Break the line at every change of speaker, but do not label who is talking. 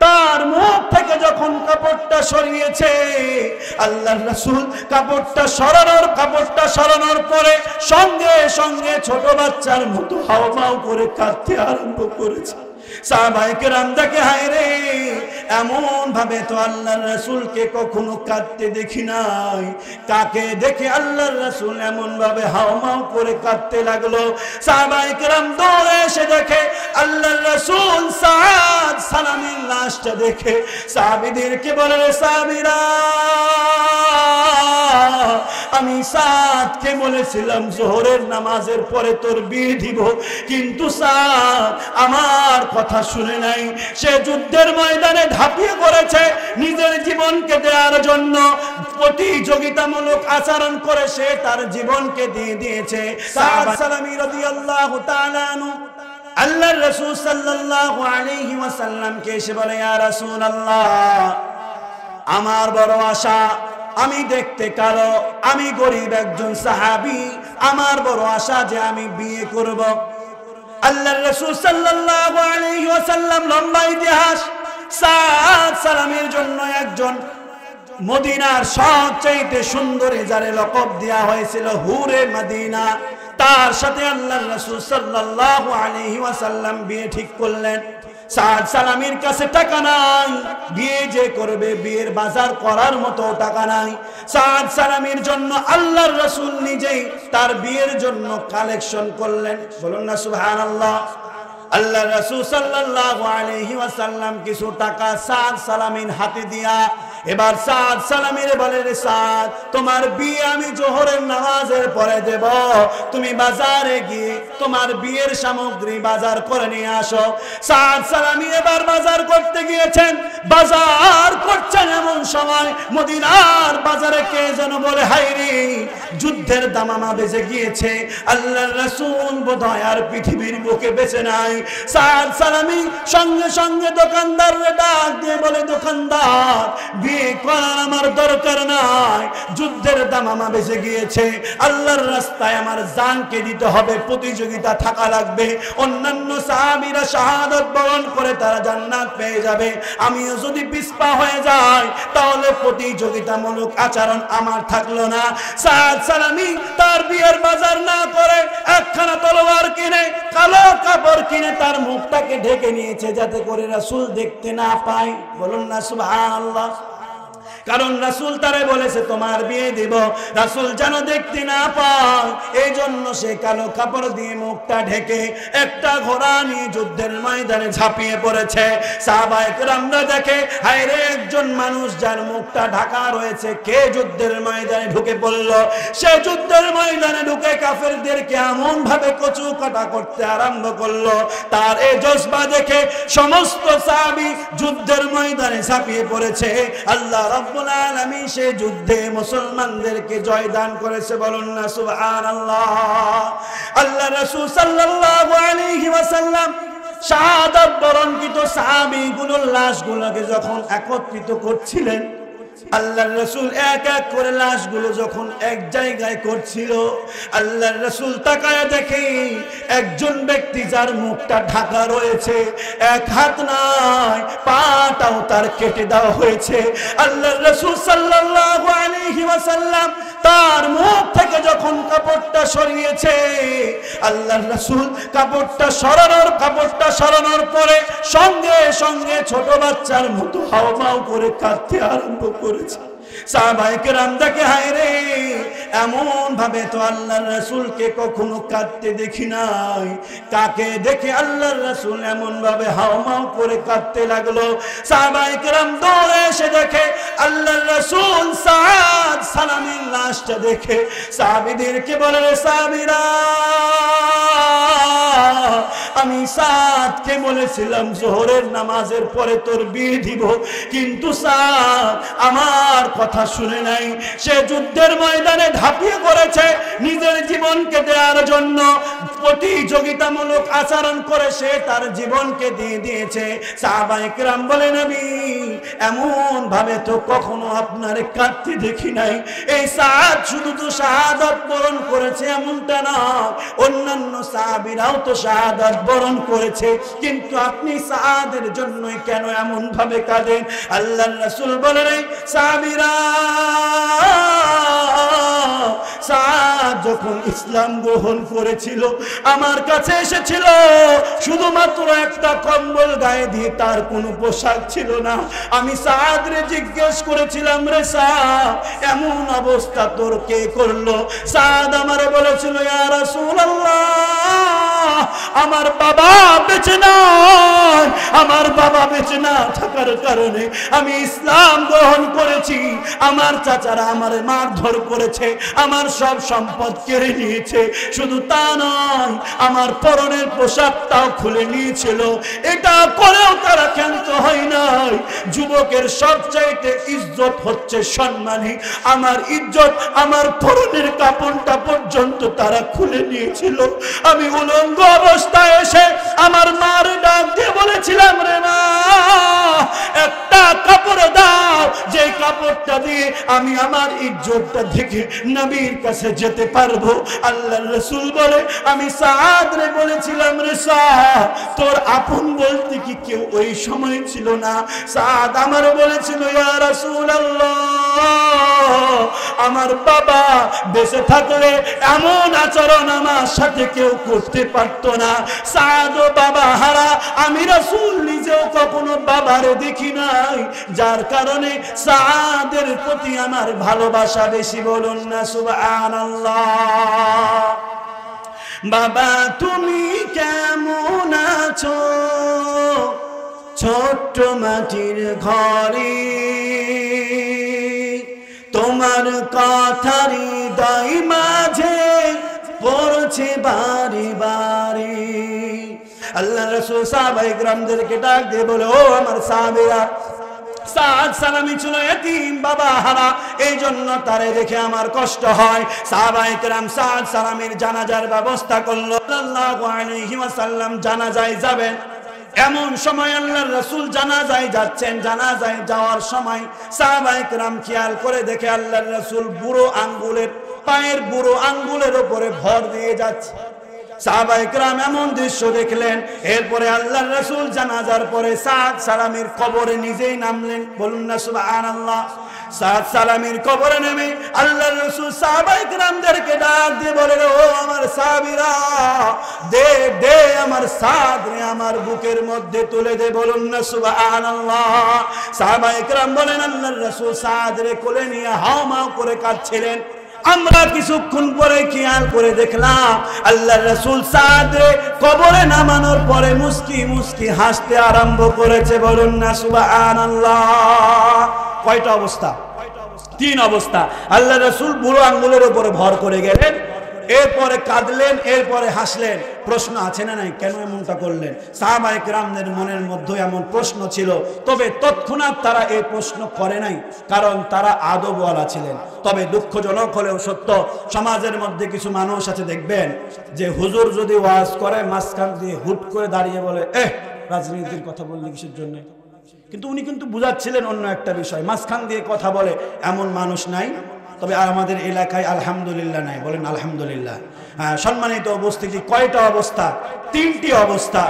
তার মুখ থেকে যখন কাপড়টা সরিয়েছে, আল্লাহর রাসূল কাপড়টা সরানোর পরে সঙ্গে সঙ্গে ছোট বাচ্চার মতো হাউমাউ করে কাঁদতে আরম্ভ করেছে। সাহাবায়ে কেরাম দেখে, হায় রে, এমন ভাবে তো আল্লাহর রাসূলকে কখনো কাঁদতে দেখি নাই। কাকে দেখে আল্লাহর রাসূল এমন ভাবে হাউমাউ করে কাঁদতে লাগলো? সাহাবায়ে কেরাম দৌড়ে এসে দেখে আল্লাহর রাসূল সাদ সালামীর লাশটা দেখে সাহাবীদেরকে বলে, সাহাবীরা, আমি সাদকে বলেছিলাম যোহরের নামাজের পরে তোর বিয়ে দিব, কিন্তু সাদ আমার কথা শুনে নাই। সে যুদ্ধের ময়দানে ঝাঁপিয়ে পড়েছে, নিজের জীবনকে দেওয়ার জন্য প্রতিযোগিতামূলক আচরণ করে সে তার জীবনকে দিয়ে দিয়েছে। সাদ সালামী রাদিয়াল্লাহু তাআলা আনহু আল্লাহর রাসূল সাল্লাল্লাহু আলাইহি ওয়াসাল্লামকে এসে বলে, ইয়া রাসূলুল্লাহ, আমার বড় আশা, আমি দেখতে কালো, আমি গরিব একজন সাহাবী, আমার বড় আশা যে আমি বিয়ে করব। আল্লাহর রাসূল সাল্লাল্লাহু আলাইহি ওয়াসাল্লাম লম্বা ইতিহাস। সাদ সালামের জন্য একজন মদিনার সবচেয়ে সুন্দরী যারে লকব দেয়া হয়েছিল হুরে মদিনা, তার সাথে আল্লাহর রাসূল সাল্লাল্লাহু আলাইহি ওয়াসাল্লাম বিয়ে ঠিক করলেন। সাদ সালামীর কাছে টাকা নাই, বিয়ে যে করবে বিয়ের বাজার করার মতো টাকা নাই। সাদ সালামীর জন্য আল্লাহর রাসূল নিজেই তার বিয়ের জন্য কালেকশন করলেন। বলুন না সুবহানাল্লাহ। আল্লাহর রাসূল সাল্লাল্লাহু আলাইহি ওয়াসাল্লাম কিছু টাকা সাদ সালামীর হাতে দিয়া এবার সাদ সালামীর বলে, রে সাদ, তোমার বিয়ে আমি যোহরের নামাজের পরে দেব, তুমি বাজারে গিয়ে তোমার বিয়ের সামগ্রী বাজার করে নিয়ে আসো। সাদ সালামী এবার বাজার করতে গিয়েছেন। বাজার করছেন এমন সময় মদিনার বাজারে কে যেন বলে, হায়রে, যুদ্ধের দামামা বেজে গিয়েছে, আল্লাহর রাসূল বোধহয় আর পৃথিবীর বুকে বেঁচে নাই। সাদ সালামী সঙ্গে সঙ্গে দোকানদাররে ডাক দিয়ে বলে, দোকানদার, বিয়ে করার আমার দরকার নাই, যুদ্ধের দামামা বেজে গিয়েছে, আল্লাহর রাস্তায় আমার জানকে দিতে হবে, প্রতিযোগিতা থাকা লাগবে, অন্যান্য সাহাবীরা শাহাদাত বরণ করে তারা জান্নাত পেয়ে যাবে, আমিও যদি পিছপা হয়ে যাই তাহলে প্রতিযোগিতামূলক আচরণ আমার থাকলো না। সাদ সালামী তার বিয়ের বাজার না করে একখানা তলোয়ার কিনে, কালো কাপড় কিনে তার মুখটাকে ঢেকে নিয়েছে যাতে করে রাসূল দেখতে না পায়। বলুন না সুবহানাল্লাহ। কারণ রাসূল তারে বলেছে তোমার বিয়ে দিব, রাসূল যেন দেখতে না পায়, এই জন্য সে কালো কাপড় দিয়ে মুখটা ঢেকে একটা ঘোড়া নিয়ে যুদ্ধের ময়দানে ঝাঁপিয়ে পড়েছে। সাহাবায়ে কেরামরা দেখে, হায় রে, একজন মানুষ যার মুখটা ঢাকা রয়েছে, কে যুদ্ধের ময়দানে ঢুকে পড়ল? সে যুদ্ধের ময়দানে ঢুকে কাফেরদেরকে এমন ভাবে কচু কাটা করতে আরম্ভ করলো। তার এই জজবা দেখে সমস্ত সাহাবী যুদ্ধের ময়দানে ঝাঁপিয়ে পড়েছে। আল্লাহ রাব্বুল আলামিন সে যুদ্ধে মুসলমানদেরকে জয়দান করেছে। বলুন না সুবহানাল্লাহ। আল্লাহ রাসূল সাল্লাল্লাহু আলাইহি ওয়াসাল্লাম শাহাদাত বরণকৃত সাহাবীগুলোর লাশগুলোকে যখন একত্রিত করছিলেন, আল্লাহর রাসূল এক এক করে লাশগুলো যখন এক জায়গায় করছিল, আল্লাহর রাসূল তাকায় দেখে একজন ব্যক্তি যার মুখটা ঢাকা রয়েছে, এক হাত নাই, পাটাও তার কেটে দেওয়া হয়েছে। আল্লাহর রাসূল সাল্লাল্লাহু আলাইহি ওয়াসাল্লাম তার মুখ থেকে যখন কাপড়টা সরিয়েছে, আল্লাহর রাসূল কাপড়টা সরানোর পরে সঙ্গে সঙ্গে ছোট বাচ্চার মতো হাউমাউ করে কাঁদতে আরম্ভ করেছে। সাহাবায়ে কেরাম দেখে, হায় রে, এমন ভাবে তো আল্লাহর রাসূলকে কখনো কাঁদতে দেখি নাই। কাকে দেখে আল্লাহর রাসূল এমন ভাবে হাউমাউ করে কাঁদতে লাগলো? সাহাবায়ে কেরাম দৌড়ে এসে দেখে আল্লাহর রাসূল সাদ সালামীর লাশটা দেখে সাহাবীদেরকে বলে, সাহাবীরা, আমি সাদকে বলেছিলাম যোহরের নামাজের পরে তোর বিয়ে দিব, কিন্তু সাদ আমার কথা শুনে নাই, সে যুদ্ধের ময়দানে ঝাঁপিয়ে পড়েছে নিজের জীবনকে দেওয়ার জন্য, প্রতিযোগিতামূলক আচরণ করে সে তার জীবনকে দিয়ে দিয়েছে। সাহাবায়ে কেরাম বলে, নবী এমন ভাবে তো কখনো আপনারে কাঁদতে দেখি নাই। এই সাদ শুধু তো শাহাদাত বরণ করেছে এমনটা না, অন্যান্য সাহাবীরাও তো শাহাদাত বরণ করেছে, কিন্তু আপনি সাদের জন্যই কেন এমন ভাবে কাঁদেন? আল্লাহর রাসূল বলেন, সাহাবীরা সাদ যখন ইসলাম গ্রহণ করেছিল আমার কাছে এসেছিল, শুধুমাত্র একটা কম্বল গায়ে দিয়ে, তার কোনো পোশাক ছিল না। আমি সাদরে জিজ্ঞেস করেছিলাম, রে সাদ এমন অবস্থা তোর কে করলো? সাদ আমারে বলেছিল, ইয়া রাসূলুল্লাহ আমার বাবা বেঁচে নাই, আমার বাবা বেঁচে না থাকার কারণে আমি ইসলাম গ্রহণ করেছি। আমার চাচারা আমারে মারধর করেছে, আমার সব সম্পদ কেড়ে নিয়েছে, শুধু তা নয় আমার পরনের পোশাকটাও খুলে নিয়েছিল। এটা করেও তারা ক্ষান্ত হয় নাই। যুবকের সবচাইতে ইজ্জত হচ্ছে সম্মানী, আমার ইজ্জত আমার পরনের কাপড়টা পর্যন্ত তারা খুলে নিয়েছিল। আমি উলঙ্গ অবস্থায় এসে আমার মার ডাক দিয়ে বলেছিলাম, রে মা একটা কাপড় দাও, যে কাপড়টা দিয়ে আমি আমার ইজ্জতটা দেখে নবীর কাছে যেতে পারবো। আল্লাহর রাসূল বলে, আমি সাদ রে বলেছিলাম, রে সাদ তোর আপন বলতে কি কেউ ওই সময় ছিল না? সাদ আমারও বলেছিল, ইয়া রাসূলুল্লাহ আমার বাবা বেঁচে থাকলে এমন আচরণ আমার সাথে কেউ করতে পারতো না। সাদ বাবা হারা, আমি রাসূল নিজেও কখনো বাবারে দেখি নাই, যার কারণে সাদের প্রতি আমার ভালোবাসা বেশি। বলুন না সুবহানাল্লাহ। বাবা তুমি কেমন আছো ছোট্ট মাটির ঘরে, তোমার কথার হৃদয় মাঝে পড়ছে বারে বারে। আল্লাহ রাসূল সাহাবায়ে কেরামদেরকে ডাক দিয়ে বলে, ও আমার সাহাবীরা, সাদ সালামী ছিল এতিম, বাবা হারা, এই জন্য তারে দেখে আমার কষ্ট হয়। সাহাবায়ে কেরাম সাদ সালামীর জানাজার ব্যবস্থা করলো। সাল্লাল্লাহু আলাইহি ওয়াসাল্লাম জানাজায় যাবেন, এমন সময় আল্লাহর রাসূল জানাজায় যাচ্ছেন। জানাজায় যাওয়ার সময় সাহাবায়ে কেরাম খেয়াল করে দেখে আল্লাহর রাসূল বুড়ো আঙ্গুলের, পায়ের বুড়ো আঙ্গুলের উপরে ভর দিয়ে যাচ্ছে। সাহাবায়ে কেরাম এমন দৃশ্য দেখলেন। এরপরে আল্লাহর রাসূল জানাজার পরে সাদ সালামীর কবরে নিজেই নামলেন। বলুন না সুবহানাল্লাহ। সাদ সালামীর কবরে নেমে আল্লাহর রাসূল সাহাবায়ে কেরামদেরকে ডাক দিয়ে বলেন, ও আমার সাহাবীরা, দে দে আমার সাদ রে আমার বুকের মধ্যে তুলে দে। বলুন না সুবহানাল্লাহ। সাহাবায়ে কেরাম বলেন, আল্লাহর রাসূল সাদ রে কোলে নিয়ে হাওমাও করে কাঁদছিলেন। আমরা কিছুক্ষণ পরে খেয়াল করে দেখলাম আল্লাহর রাসূল সাদরে কবরে নামানোর পরে মুস্কি মুস্কি হাসতে আরম্ভ করেছে। বলুন না সুবহানাল্লাহ। কয়টা অবস্থা? তিন অবস্থা। আল্লাহর রাসূল বুড়ো আঙ্গুলের উপরে ভর করে গেলেন, এরপরে কাঁদলেন, এরপরে হাসলেন। প্রশ্ন আছে না নাই, কেন এমনটা করলেন? সাহাবায়ে কেরামদের মনের মধ্যে এমন প্রশ্ন ছিল, তবে তৎক্ষণাৎ তারা এই প্রশ্ন করে নাই, কারণ তারা আদবওয়ালা ছিলেন। তবে দুঃখজনক হলেও সত্য, সমাজের মধ্যে কিছু মানুষ আছে দেখবেন যে হুজুর যদি ওয়াজ করে মাঝখান দিয়ে হুট করে দাঁড়িয়ে বলে, রাজনীতির কথা বললে কিসের জন্য? কিন্তু উনি কিন্তু বুঝাচ্ছিলেন অন্য একটা বিষয়। মাঝখান দিয়ে কথা বলে এমন মানুষ নাই, তবে আমাদের এলাকায় আলহামদুলিল্লাহ নাই। বলেন আলহামদুলিল্লাহ। সম্মানিত উপস্থিতি, কয়টা অবস্থা? তিনটি অবস্থা।